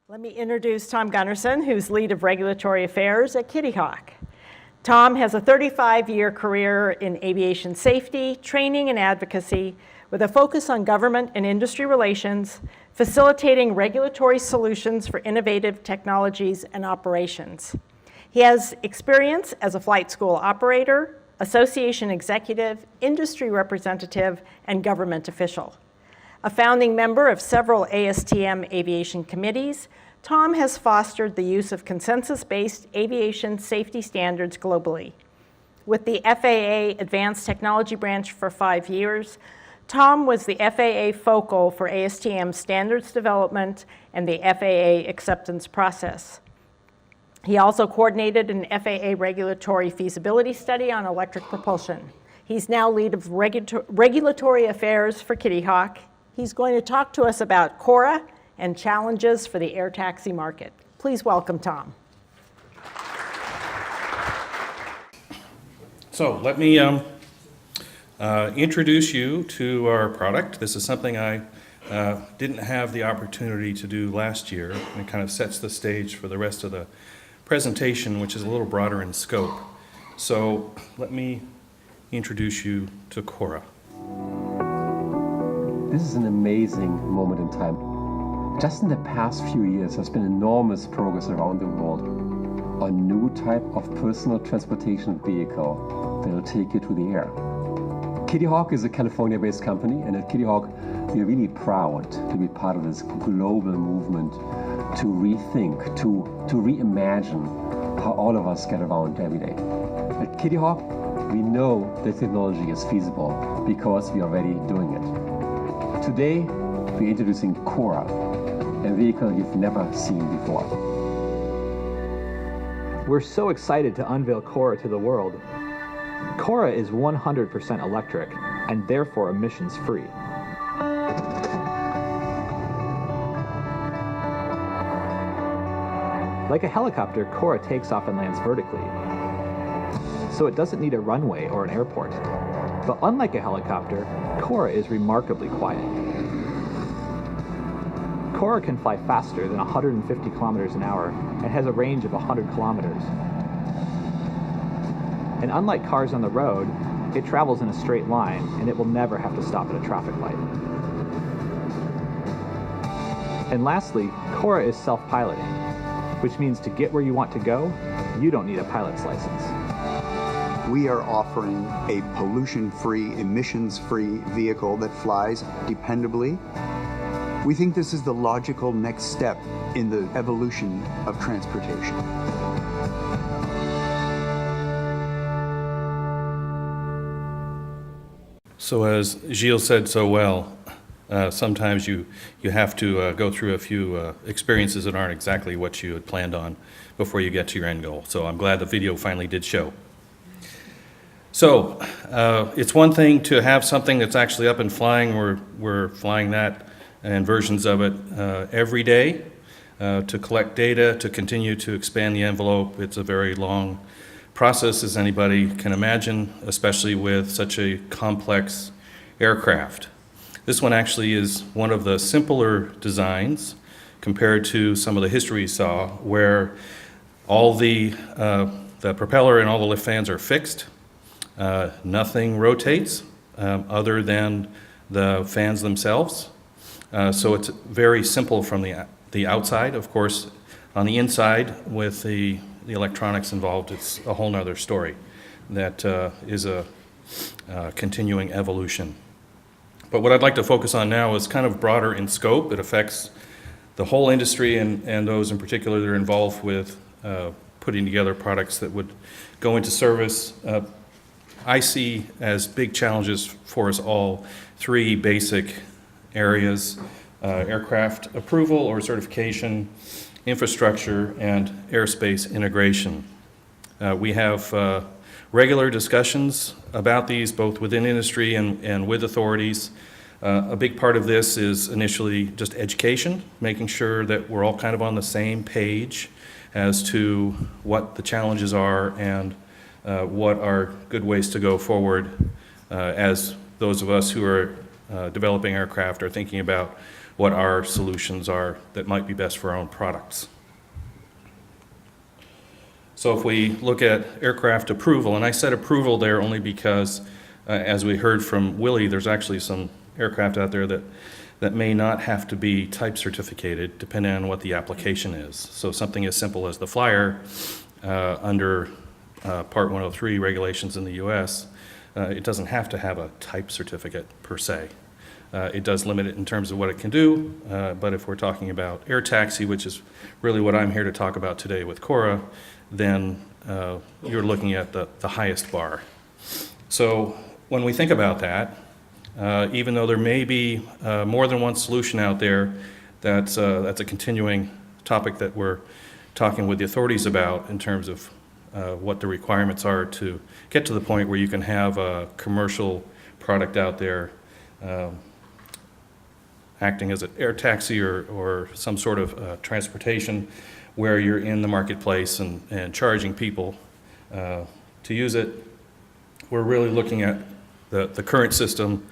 Let me introduce Tom Gunnarson, who's lead of regulatory affairs at Kitty Hawk. Tom has a 35-year career in aviation safety, training, and advocacy with a focus on government and industry relations, facilitating regulatory solutions for innovative technologies and operations. He has experience as a flight school operator, association executive, industry representative, and government official. A founding member of several ASTM aviation committees, Tom has fostered the use of consensus-based aviation safety standards globally. With the FAA Advanced Technology Branch for 5 years, Tom was the FAA focal for ASTM standards development and the FAA acceptance process. He also coordinated an FAA regulatory feasibility study on electric propulsion. He's now lead of regulatory affairs for Kitty Hawk. He's going to talk to us about Cora and challenges for the air taxi market. Please welcome Tom. So let me introduce you to our product. This is something I didn't have the opportunity to do last year, and it kind of sets the stage for the rest of the presentation, which is a little broader in scope. So let me introduce you to Cora. This is an amazing moment in time. Just in the past few years, there's been enormous progress around the world on new type of personal transportation vehicle that will take you to the air. Kitty Hawk is a California-based company, and at Kitty Hawk, we're really proud to be part of this global movement to rethink, to reimagine how all of us get around every day. At Kitty Hawk, we know that technology is feasible because we are already doing it. Today, we're introducing Cora, a vehicle you've never seen before. We're so excited to unveil Cora to the world. Cora is 100% electric and therefore emissions-free. Like a helicopter, Cora takes off and lands vertically, so it doesn't need a runway or an airport. But unlike a helicopter, Cora is remarkably quiet. Cora can fly faster than 150 kilometers an hour and has a range of 100 kilometers. And unlike cars on the road, it travels in a straight line and it will never have to stop at a traffic light. And lastly, Cora is self-piloting, which means to get where you want to go, you don't need a pilot's license. We are offering a pollution-free, emissions-free vehicle that flies dependably. We think this is the logical next step in the evolution of transportation. So as Gilles said so well, sometimes you have to go through a few experiences that aren't exactly what you had planned on before you get to your end goal. So I'm glad the video finally did show. So it's one thing to have something that's actually up and flying. We're flying that and versions of it every day to collect data, to continue to expand the envelope. It's a very long process, as anybody can imagine, especially with such a complex aircraft. This one actually is one of the simpler designs compared to some of the history we saw, where all the propeller and all the lift fans are fixed. Nothing rotates other than the fans themselves. So it's very simple from the outside. Of course, on the inside, with the electronics involved, it's a whole nother story that is a continuing evolution. But what I'd like to focus on now is kind of broader in scope. It affects the whole industry and those in particular that are involved with putting together products that would go into service. I see as big challenges for us all 3 basic areas: aircraft approval or certification, infrastructure, and airspace integration. We have regular discussions about these both within industry and with authorities. A big part of this is initially just education, making sure that we're all kind of on the same page as to what the challenges are and what are good ways to go forward as those of us who are developing aircraft are thinking about what our solutions are that might be best for our own products. So if we look at aircraft approval, and I said approval there only because, as we heard from Willie, there's actually some aircraft out there that may not have to be type certificated depending on what the application is. So something as simple as the flyer under Part 103 regulations in the US, it doesn't have to have a type certificate per se. It does limit it in terms of what it can do, but if we're talking about air taxi, which is really what I'm here to talk about today with Cora, then you're looking at the highest bar. So when we think about that, even though there may be more than one solution out there, that's a continuing topic that we're talking with the authorities about in terms of what the requirements are to get to the point where you can have a commercial product out there acting as an air taxi or some sort of transportation where you're in the marketplace and charging people to use it. We're really looking at the current system,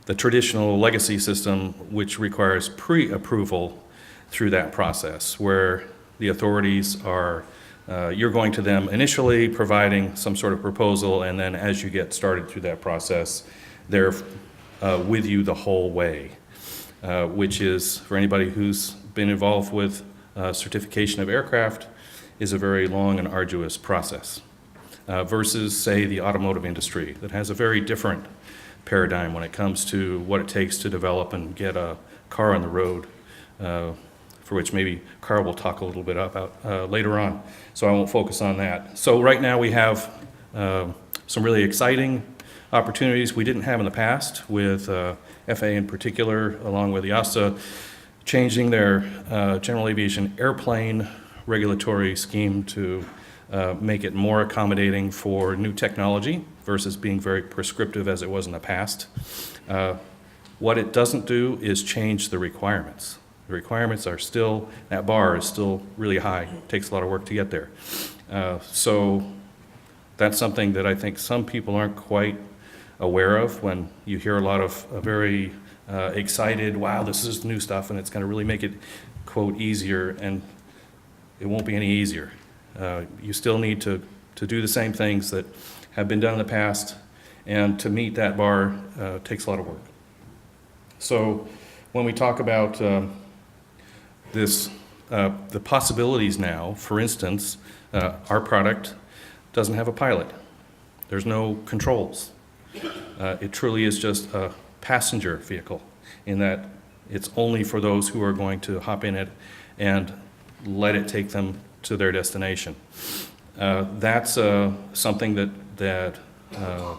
the traditional legacy system, which requires pre-approval through that process, where the authorities are, you're going to them initially providing some sort of proposal, and then as you get started through that process, they're with you the whole way, which is, for anybody who's been involved with certification of aircraft, is a very long and arduous process versus, say, the automotive industry that has a very different paradigm when it comes to what it takes to develop and get a car on the road, for which maybe Carl will talk a little bit about later on, so I won't focus on that. So right now we have some really exciting opportunities we didn't have in the past with FAA in particular, along with the EASA, changing their general aviation airplane regulatory scheme to make it more accommodating for new technology versus being very prescriptive as it was in the past. What it doesn't do is change the requirements. The requirements are still, that bar is still really high. It takes a lot of work to get there. So that's something that I think some people aren't quite aware of when you hear a lot of very excited, wow, this is new stuff and it's going to really make it, quote, easier, and it won't be any easier. You still need to do the same things that have been done in the past, and to meet that bar takes a lot of work. So when we talk about the possibilities now, for instance, our product doesn't have a pilot. There's no controls. It truly is just a passenger vehicle in that it's only for those who are going to hop in it and let it take them to their destination. That's something that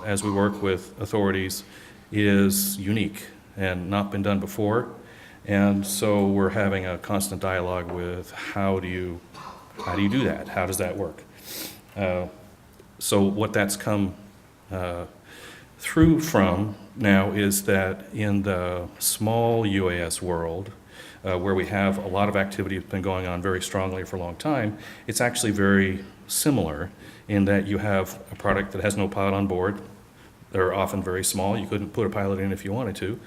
as we work with authorities, is unique and not been done before. And so we're having a constant dialogue with how do you do that? How does that work? So what that's come through from now is that in the small UAS world, where we have a lot of activity that's been going on very strongly for a long time, it's actually very similar in that you have a product that has no pilot on board. They're often very small. You couldn't put a pilot in if you wanted to.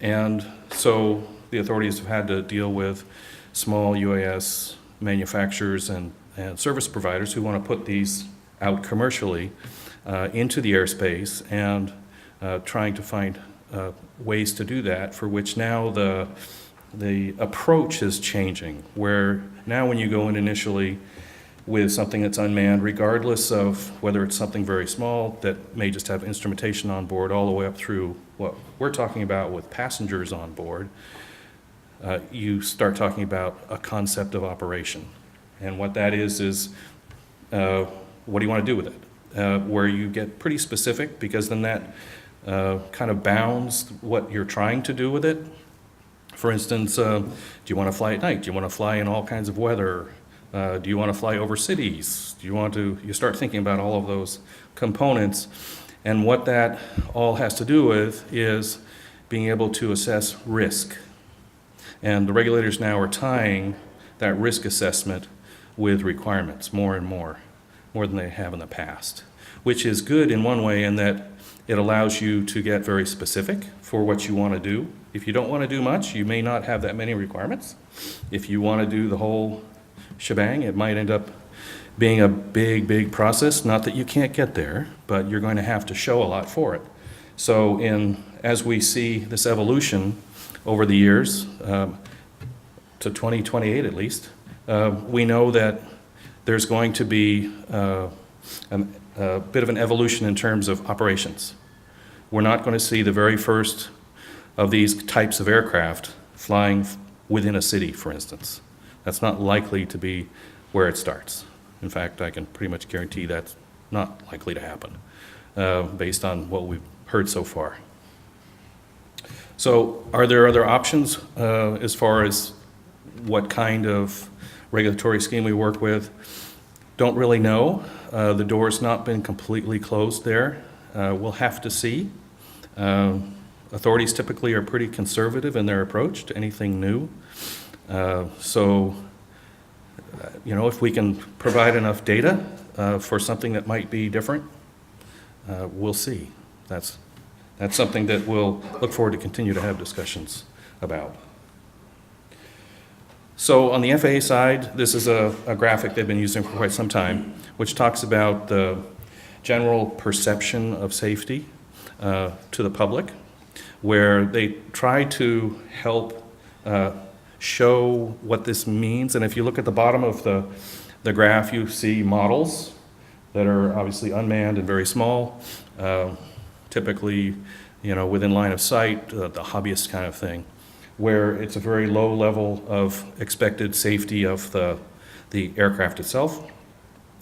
And so the authorities have had to deal with small UAS manufacturers and service providers who want to put these out commercially into the airspace, and trying to find ways to do that, for which now the approach is changing, where now when you go in initially with something that's unmanned, regardless of whether it's something very small that may just have instrumentation on board, all the way up through what we're talking about with passengers on board, you start talking about a concept of operation. And what that is what do you want to do with it? Where you get pretty specific, because then that kind of bounds what you're trying to do with it. For instance, do you want to fly at night? Do you want to fly in all kinds of weather? Do you want to fly over cities? You start thinking about all of those components, and what that all has to do with is being able to assess risk. And the regulators now are tying that risk assessment with requirements more and more than they have in the past, which is good in one way in that It allows you to get very specific for what you want to do. If you don't want to do much, you may not have that many requirements. If you want to do the whole shebang, it might end up being a big process. Not that you can't get there, but you're going to have to show a lot for it. So as we see this evolution over the years, to 2028 at least, we know that there's going to be a bit of an evolution in terms of operations. We're not going to see the very first of these types of aircraft flying within a city, for instance. That's not likely to be where it starts. In fact, I can pretty much guarantee that's not likely to happen, based on what we've heard so far. So are there other options as far as what kind of regulatory scheme we work with? Don't really know. The door's not been completely closed there. We'll have to see. Authorities typically are pretty conservative in their approach to anything new. If we can provide enough data for something that might be different, we'll see. That's something that we'll look forward to continue to have discussions about. So on the FAA side, this is a graphic they've been using for quite some time, which talks about the general perception of safety to the public, where they try to help show what this means. And if you look at the bottom of the graph, you see models that are obviously unmanned and very small, typically within line of sight, the hobbyist kind of thing, where it's a very low level of expected safety of the aircraft itself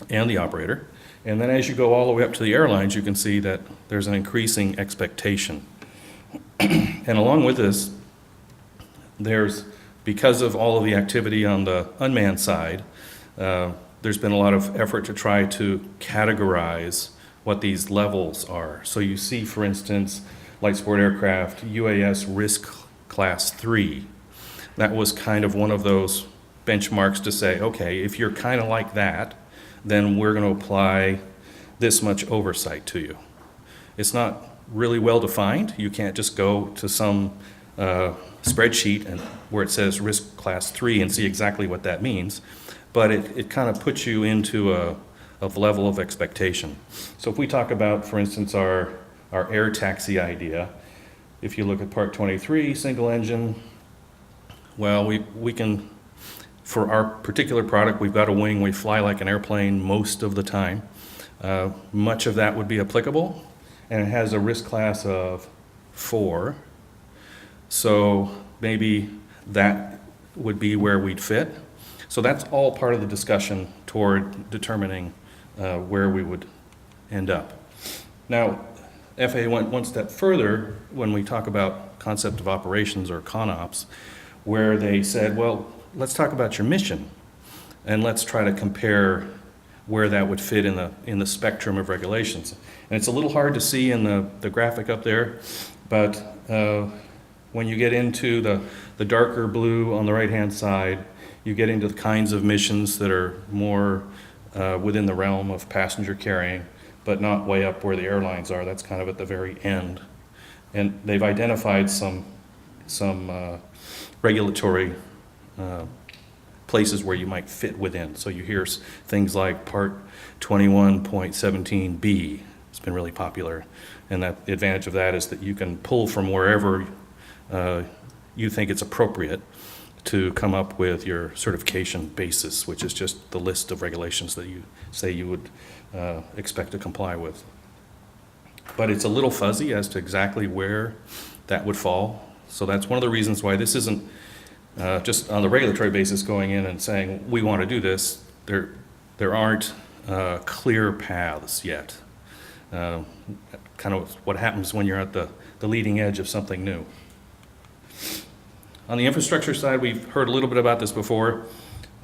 and the operator. And then as you go all the way up to the airlines, you can see that there's an increasing expectation. And along with this, because of all of the activity on the unmanned side, there's been a lot of effort to try to categorize what these levels are. So you see, for instance, light sport aircraft, UAS risk class 3. That was kind of one of those benchmarks to say, okay, if you're kind of like that, then we're going to apply this much oversight to you. It's not really well defined. You can't just go to some spreadsheet where it says risk class 3 and see exactly what that means, but it kind of puts you into a level of expectation. So if we talk about, for instance, our air taxi idea, if you look at Part 23, single engine, well, we can, for our particular product, we've got a wing, we fly like an airplane most of the time. Much of that would be applicable, and it has a risk class of 4. So maybe that would be where we'd fit. So that's all part of the discussion toward determining where we would end up. Now, FAA went one step further when we talk about concept of operations or ConOps, where they said, well, let's talk about your mission, and let's try to compare where that would fit in the spectrum of regulations. And it's a little hard to see in the graphic up there, but when you get into the darker blue on the right-hand side, you get into the kinds of missions that are more within the realm of passenger carrying, but not way up where the airlines are. That's kind of at the very end. And they've identified some regulatory places where you might fit within. So you hear things like Part 21.17b. It's been really popular. And the advantage of that is that you can pull from wherever you think it's appropriate to come up with your certification basis, which is just the list of regulations that you say you would expect to comply with. But it's a little fuzzy as to exactly where that would fall. So that's one of the reasons why this isn't just on the regulatory basis going in and saying, we want to do this. There aren't clear paths yet. Kind of what happens when you're at the leading edge of something new. On the infrastructure side, we've heard a little bit about this before.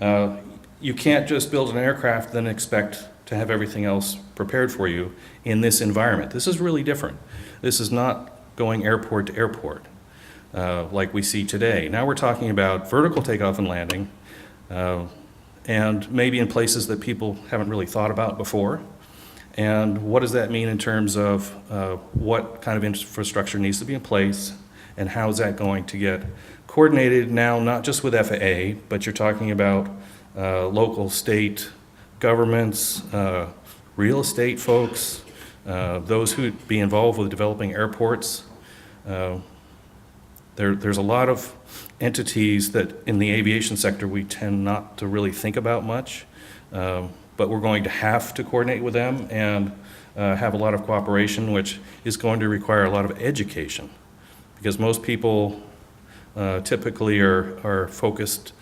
You can't just build an aircraft and expect to have everything else prepared for you in this environment. This is really different. This is not going airport to airport like we see today. Now we're talking about vertical takeoff and landing, and maybe in places that people haven't really thought about before. And what does that mean in terms of what kind of infrastructure needs to be in place, and how is that going to get coordinated now, not just with FAA, but you're talking about local, state governments, real estate folks, those who would be involved with developing airports. There's a lot of entities that in the aviation sector we tend not to really think about much, but we're going to have to coordinate with them and have a lot of cooperation, which is going to require a lot of education, because most people typically are focused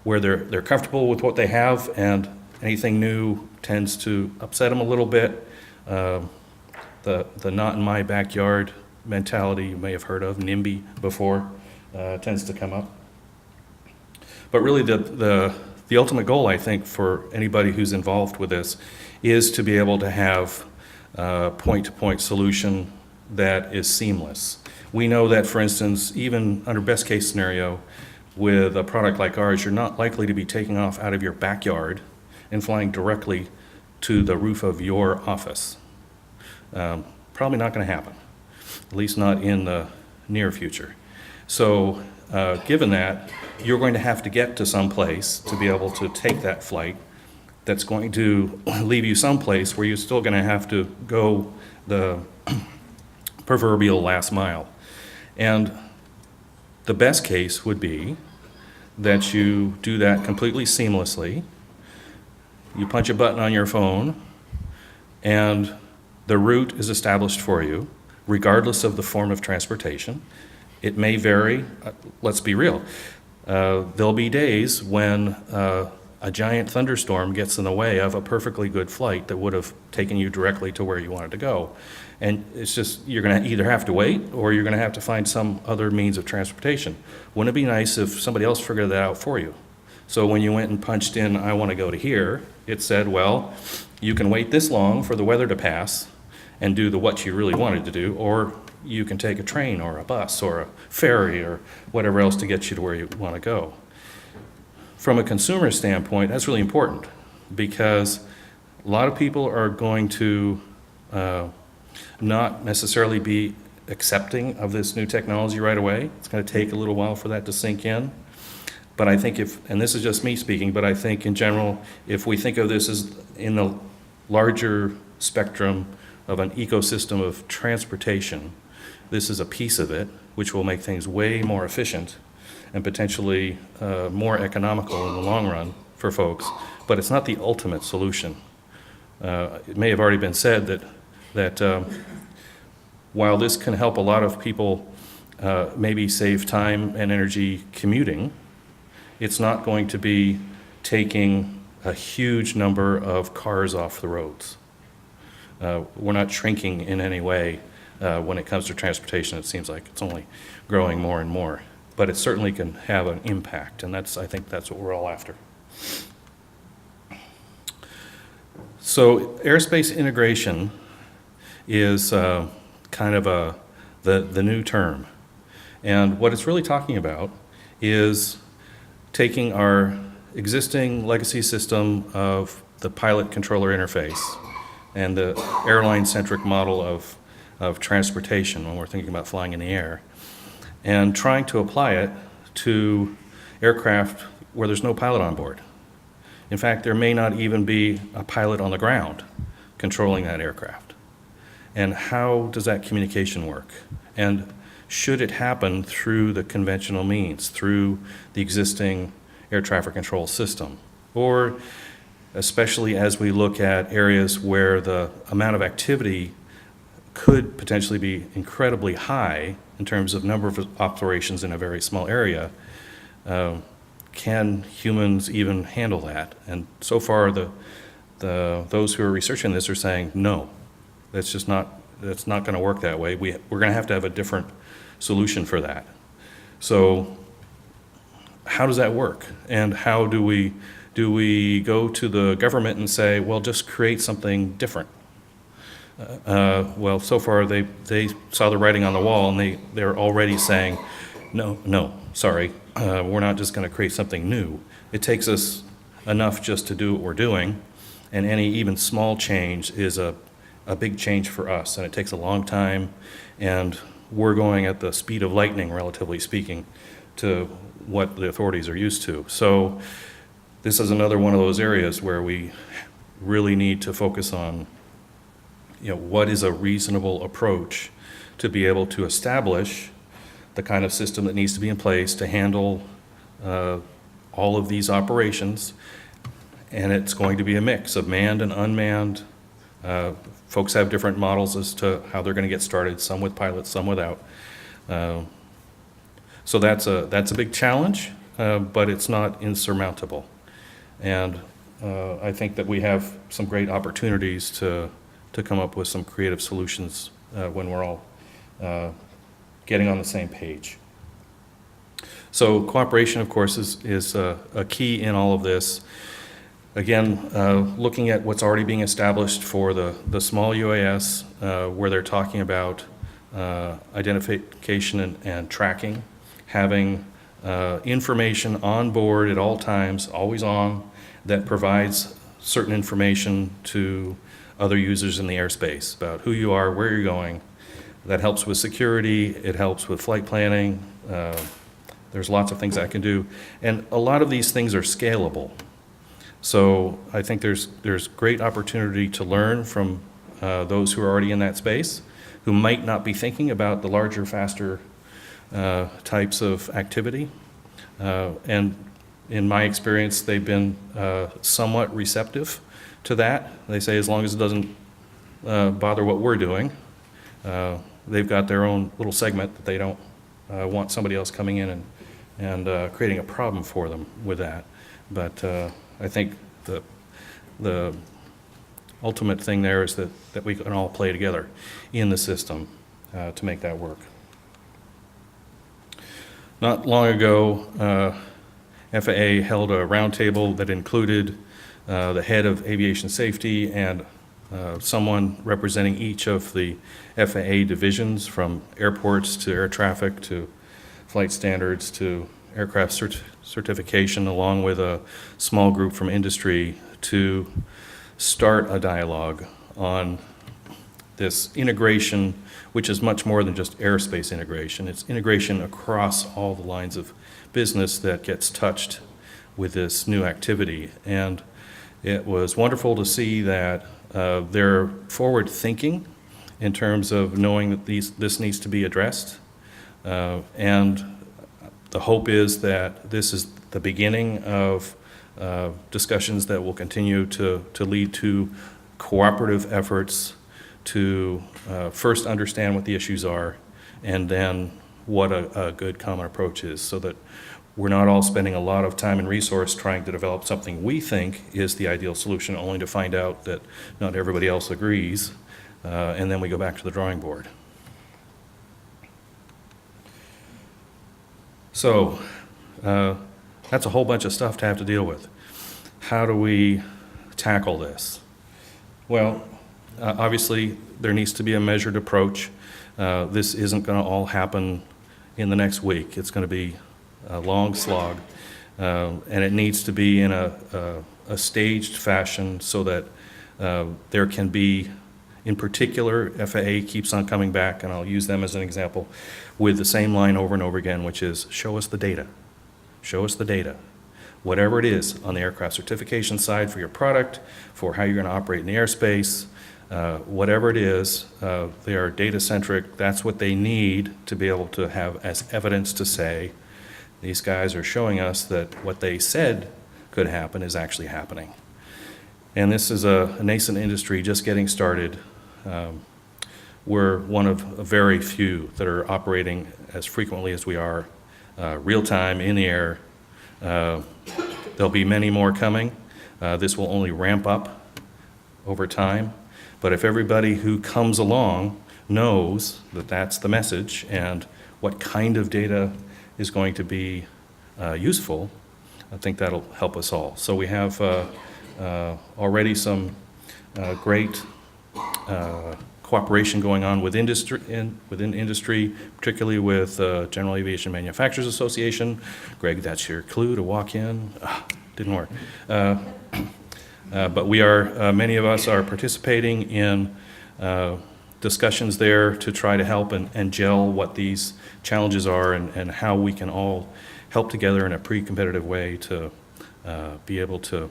where they're comfortable with what they have, and anything new tends to upset them a little bit. The not in my backyard mentality you may have heard of, NIMBY, before, tends to come up. But really the ultimate goal, I think, for anybody who's involved with this is to be able to have a point-to-point solution that is seamless. We know that, for instance, even under best case scenario, with a product like ours, you're not likely to be taking off out of your backyard and flying directly to the roof of your office. Probably not going to happen, at least not in the near future. So given that, you're going to have to get to some place to be able to take that flight that's going to leave you someplace where you're still going to have to go the proverbial last mile. And the best case would be that you do that completely seamlessly. You punch a button on your phone, and the route is established for you, regardless of the form of transportation. It may vary. Let's be real. There'll be days when a giant thunderstorm gets in the way of a perfectly good flight that would have taken you directly to where you wanted to go. And it's just, you're going to either have to wait or you're going to have to find some other means of transportation. Wouldn't it be nice if somebody else figured that out for you? So when you went and punched in, I want to go to here, it said, well, you can wait this long for the weather to pass and do what you really wanted to do, or you can take a train or a bus or a ferry or whatever else to get you to where you want to go. From a consumer standpoint, that's really important, because a lot of people are going to not necessarily be accepting of this new technology right away. It's going to take a little while for that to sink in. But I think and this is just me speaking, but I think in general, if we think of this as in the larger spectrum of an ecosystem of transportation, this is a piece of it, which will make things way more efficient and potentially more economical in the long run for folks. But it's not the ultimate solution. It may have already been said that while this can help a lot of people maybe save time and energy commuting, it's not going to be taking a huge number of cars off the roads. We're not shrinking in any way when it comes to transportation. It seems like it's only growing more and more. But it certainly can have an impact, and I think that's what we're all after. So airspace integration is kind of the new term. And what it's really talking about is taking our existing legacy system of the pilot controller interface and the airline-centric model of transportation when we're thinking about flying in the air, and trying to apply it to aircraft where there's no pilot on board. In fact, there may not even be a pilot on the ground controlling that aircraft. And how does that communication work? And should it happen through the conventional means, through the existing air traffic control system? Or especially as we look at areas where the amount of activity could potentially be incredibly high in terms of number of operations in a very small area, can humans even handle that? And so far, those who are researching this are saying, no, that's not going to work that way. We're going to have a different solution for that. So how does that work? And how do we go to the government and say, well, just create something different? Well, so far they saw the writing on the wall, and they're already saying, no, sorry, we're not just going to create something new. It takes us enough just to do what we're doing, and any even small change is a big change for us, and it takes a long time, and we're going at the speed of lightning, relatively speaking, to what the authorities are used to. So this is another one of those areas where we really need to focus on, what is a reasonable approach to be able to establish the kind of system that needs to be in place to handle all of these operations. And it's going to be a mix of manned and unmanned. Folks have different models as to how they're going to get started, some with pilots, some without. So that's a big challenge, but it's not insurmountable. And I think that we have some great opportunities to come up with some creative solutions when we're all getting on the same page. So cooperation, of course, is a key in all of this. Again, looking at what's already being established for the small UAS, where they're talking about identification and tracking, having information on board at all times, always on, that provides certain information to other users in the airspace about who you are, where you're going. That helps with security, it helps with flight planning. There's lots of things that can do. And a lot of these things are scalable. So I think there's great opportunity to learn from those who are already in that space, who might not be thinking about the larger, faster types of activity. And in my experience, they've been somewhat receptive to that. They say as long as it doesn't bother what we're doing, they've got their own little segment that they don't want somebody else coming in and creating a problem for them with that. But I think the ultimate thing there is that we can all play together in the system to make that work. Not long ago, FAA held a roundtable that included the head of aviation safety and someone representing each of the FAA divisions, from airports to air traffic to flight standards to aircraft certification, along with a small group from industry, to start a dialogue on this integration, which is much more than just airspace integration. It's integration across all the lines of business that gets touched with this new activity. And it was wonderful to see that they're forward thinking in terms of knowing that this needs to be addressed. And the hope is that this is the beginning of discussions that will continue to lead to cooperative efforts to first understand what the issues are, and then what a good common approach is, so that we're not all spending a lot of time and resource trying to develop something we think is the ideal solution, only to find out that not everybody else agrees, and then we go back to the drawing board. So that's a whole bunch of stuff to have to deal with. How do we tackle this? Well, obviously there needs to be a measured approach. This isn't going to all happen in the next week. It's going to be a long slog, and it needs to be in a staged fashion so that there can be, in particular, FAA keeps on coming back, and I'll use them as an example, with the same line over and over again, which is, show us the data. Show us the data. Whatever it is on the aircraft certification side for your product, for how you're going to operate in the airspace, whatever it is, they are data-centric. That's what they need to be able to have as evidence to say, these guys are showing us that what they said could happen is actually happening. And this is a nascent industry just getting started. We're one of very few that are operating as frequently as we are, real-time, in the air. There'll be many more coming. This will only ramp up over time. But if everybody who comes along knows that that's the message and what kind of data is going to be useful, I think that'll help us all. So we have already some great cooperation going on with within industry, particularly with General Aviation Manufacturers Association. Greg, that's your clue to walk in. Didn't work. But many of us are participating in discussions there to try to help and gel what these challenges are and how we can all help together in a pre-competitive way to be able to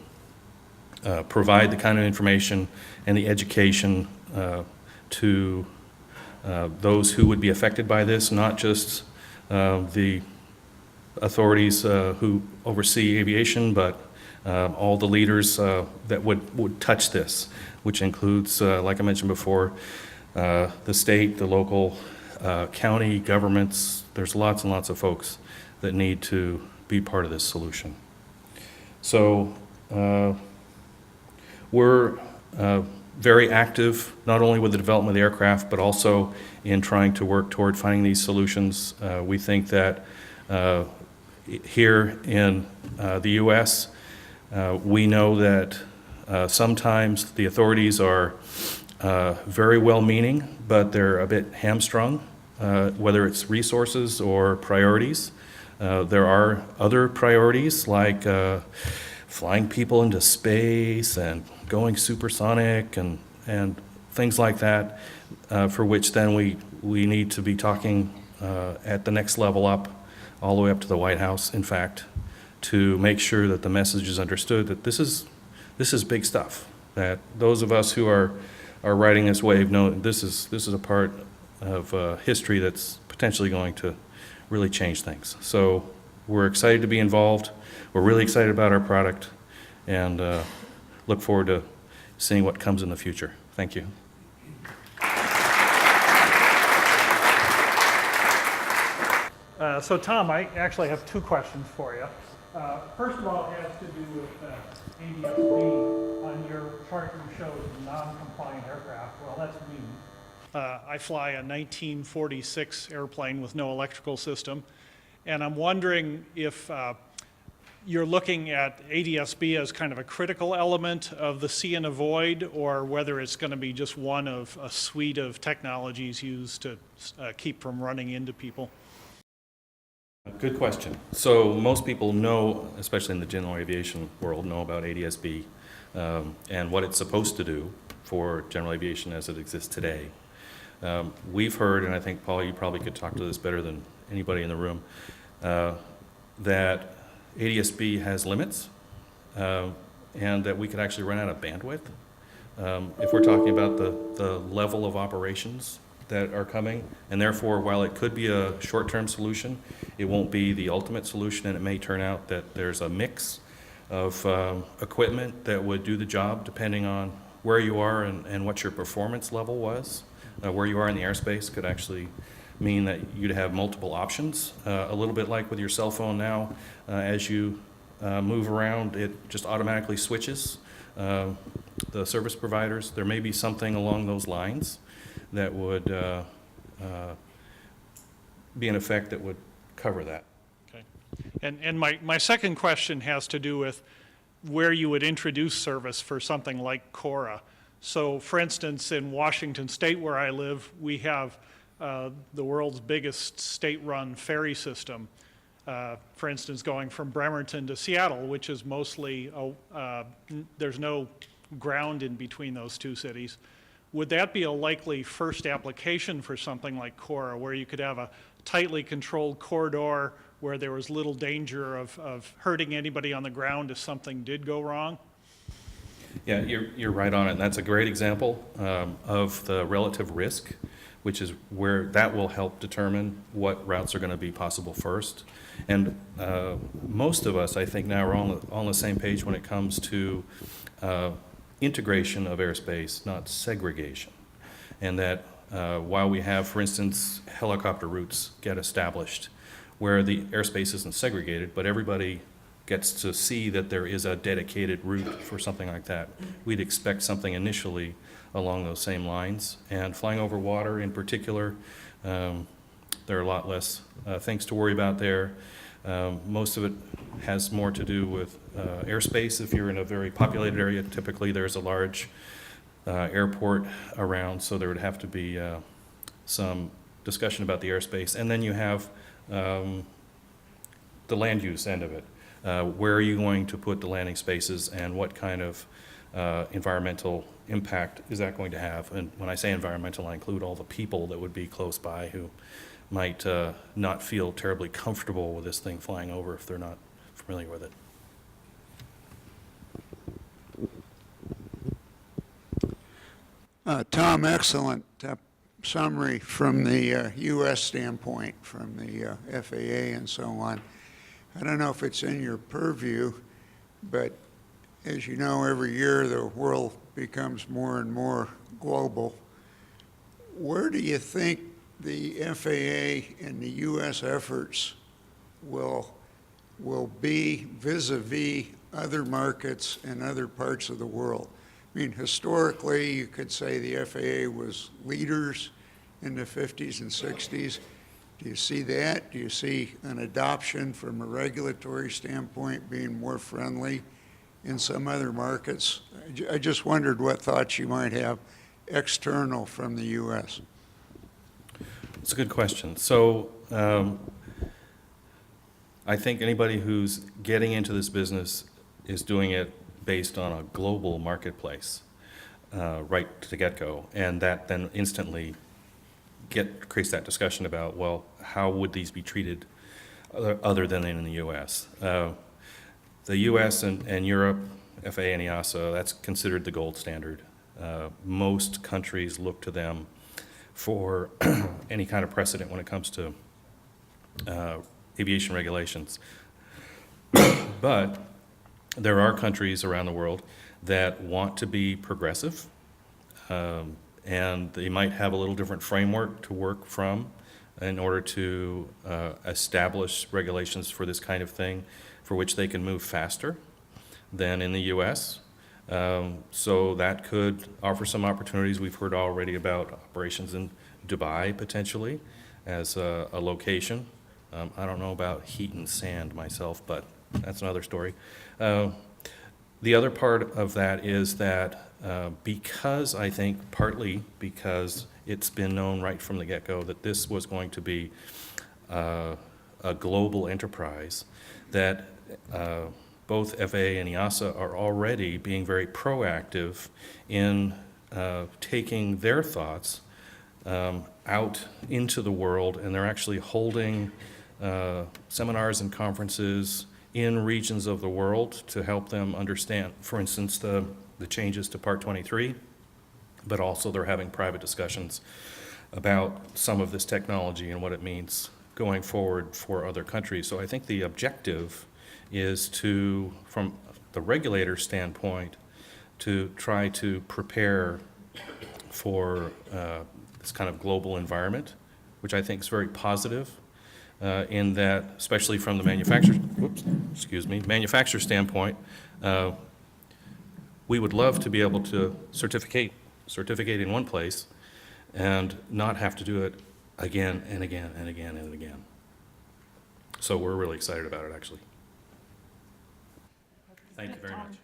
provide the kind of information and the education to those who would be affected by this, not just the authorities who oversee aviation, but all the leaders that would touch this, which includes, like I mentioned before, the state, the local, county governments. There's lots and lots of folks that need to be part of this solution. So we're very active, not only with the development of the aircraft, but also in trying to work toward finding these solutions. We think that here in the U.S., we know that sometimes the authorities are very well-meaning, but they're a bit hamstrung, whether it's resources or priorities. There are other priorities like flying people into space and going supersonic and things like that, for which then we need to be talking at the next level up, all the way up to the White House, in fact, to make sure that the message is understood that this is big stuff, that those of us who are riding this wave know this is a part of history that's potentially going to really change things. So we're excited to be involved. We're really excited about our product and look forward to seeing what comes in the future. Thank you. So Tom, I actually have two questions for you. First of all, it has to do with ADS-B. On your chart you showed non-compliant aircraft. Well, that's me. I fly a 1946 airplane with no electrical system, and I'm wondering if you're looking at ADS-B as kind of a critical element of the see and avoid, or whether it's going to be just one of a suite of technologies used to keep from running into people. Good question. So most people know, especially in the general aviation world, know about ADS-B and what it's supposed to do for general aviation as it exists today. We've heard, and I think, Paul, you probably could talk to this better than anybody in the room, that ADS-B has limits and that we could actually run out of bandwidth if we're talking about the level of operations that are coming, and therefore, while it could be a short-term solution, it won't be the ultimate solution, and it may turn out that there's a mix of equipment that would do the job depending on where you are and what your performance level was. Where you are in the airspace could actually mean that you'd have multiple options, a little bit like with your cell phone now. As you move around, it just automatically switches the service providers. There may be something along those lines that would be in effect that would cover that. Okay. And my second question has to do with where you would introduce service for something like Cora. So for instance, in Washington State where I live, we have the world's biggest state-run ferry system. For instance, going from Bremerton to Seattle, which is mostly, there's no ground in between those two cities. Would that be a likely first application for something like Cora, where you could have a tightly controlled corridor where there was little danger of hurting anybody on the ground if something did go wrong? Yeah, you're right on it, and that's a great example of the relative risk, which is where that will help determine what routes are going to be possible first. And most of us, I think, now are on the same page when it comes to integration of airspace, not segregation. And that while we have, for instance, helicopter routes get established where the airspace isn't segregated, but everybody gets to see that there is a dedicated route for something like that, we'd expect something initially along those same lines. And flying over water in particular, there are a lot less things to worry about there. Most of it has more to do with airspace. If you're in a very populated area, typically there's a large airport around, so there would have to be some discussion about the airspace. And then you have the land use end of it. Where are you going to put the landing spaces, and what kind of environmental impact is that going to have? And when I say environmental, I include all the people that would be close by who might not feel terribly comfortable with this thing flying over if they're not familiar with it. Tom, excellent summary from the U.S. standpoint, from the FAA and so on. I don't know if it's in your purview, but as you know, every year the world becomes more and more global. Where do you think the FAA and the U.S. efforts will be vis-a-vis other markets and other parts of the world? I mean, historically, you could say the FAA was leaders in the 50s and 60s. Do you see that? Do you see an adoption from a regulatory standpoint being more friendly in some other markets? I just wondered what thoughts you might have external from the U.S. It's a good question. So I think anybody who's getting into this business is doing it based on a global marketplace right to the get-go, and that then instantly creates that discussion about, well, how would these be treated other than in the U.S.? The U.S. and Europe, FAA and EASA, that's considered the gold standard. Most countries look to them for any kind of precedent when it comes to aviation regulations. But there are countries around the world that want to be progressive, and they might have a little different framework to work from in order to establish regulations for this kind of thing for which they can move faster than in the U.S. So that could offer some opportunities. We've heard already about operations in Dubai potentially as a location. I don't know about heat and sand myself, but that's another story. The other part of that is that because I think, partly because it's been known right from the get-go that this was going to be a global enterprise, that both FAA and EASA are already being very proactive in taking their thoughts out into the world, and they're actually holding seminars and conferences in regions of the world to help them understand, for instance, the changes to Part 23, but also they're having private discussions about some of this technology and what it means going forward for other countries. So I think the objective is to, from the regulator standpoint, to try to prepare for this kind of global environment, which I think is very positive. In that, especially from the manufacturer standpoint, we would love to be able to certificate in one place and not have to do it again and again and again and again. So we're really excited about it, actually. Thank you very much.